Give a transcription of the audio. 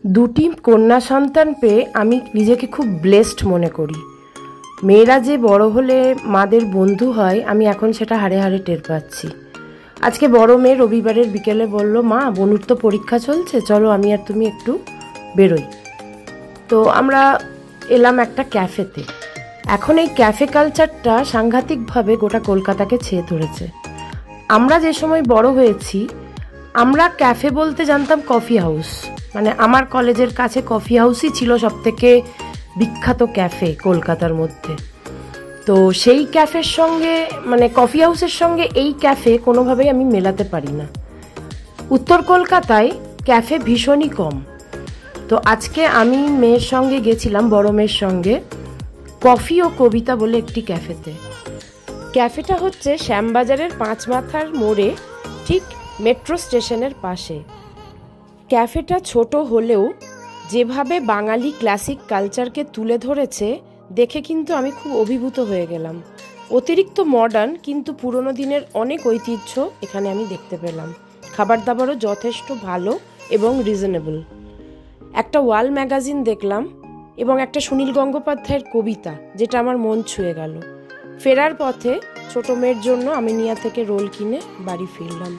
দুটি কন্যা সন্তান পেয়ে আমি নিজেকে খুব ব্লেসড মনে করি। মেয়েরা যে বড় হলে মাদের বন্ধু হয় আমি এখন সেটা হাড়ে হাড়ে টের পাচ্ছি। আজকে বড় মেয়ে রবিবারের বিকেলে বলল, মা বনুর তো পরীক্ষা চলছে, চলো আমি আর তুমি একটু বেরোই। তো আমরা এলাম একটা ক্যাফেতে। এখন এই ক্যাফে কালচারটা সাংঘাতিকভাবে গোটা কলকাতাকে ছেয়ে ধরেছে। আমরা যে সময় বড় হয়েছি আমরা ক্যাফে বলতে জানতাম কফি হাউস, মানে আমার কলেজের কাছে কফি হাউসই ছিল সবথেকে বিখ্যাত ক্যাফে কলকাতার মধ্যে। তো সেই ক্যাফের সঙ্গে মানে কফি হাউসের সঙ্গে এই ক্যাফে কোনোভাবেই আমি মেলাতে পারি না। উত্তর কলকাতায় ক্যাফে ভীষণই কম। তো আজকে আমি মেয়ের সঙ্গে গেছিলাম, বড় মেয়ের সঙ্গে, কফি ও কবিতা বলে একটি ক্যাফেতে। ক্যাফেটা হচ্ছে শ্যামবাজারের পাঁচমাথার মোড়ে, ঠিক মেট্রো স্টেশনের পাশে। ক্যাফেটা ছোট হলেও যেভাবে বাঙালি ক্লাসিক কালচারকে তুলে ধরেছে দেখে কিন্তু আমি খুব অভিভূত হয়ে গেলাম। অতিরিক্ত মডার্ন কিন্তু পুরনো দিনের অনেক ঐতিহ্য এখানে আমি দেখতে পেলাম। খাবার দাবারও যথেষ্ট ভালো এবং রিজনেবল। একটা ওয়াল ম্যাগাজিন দেখলাম এবং একটা সুনীল গঙ্গোপাধ্যায়ের কবিতা, যেটা আমার মন ছুঁয়ে গেল। ফেরার পথে ছোট মেয়ের জন্য আমিনিয়া থেকে রোল কিনে বাড়ি ফিরলাম।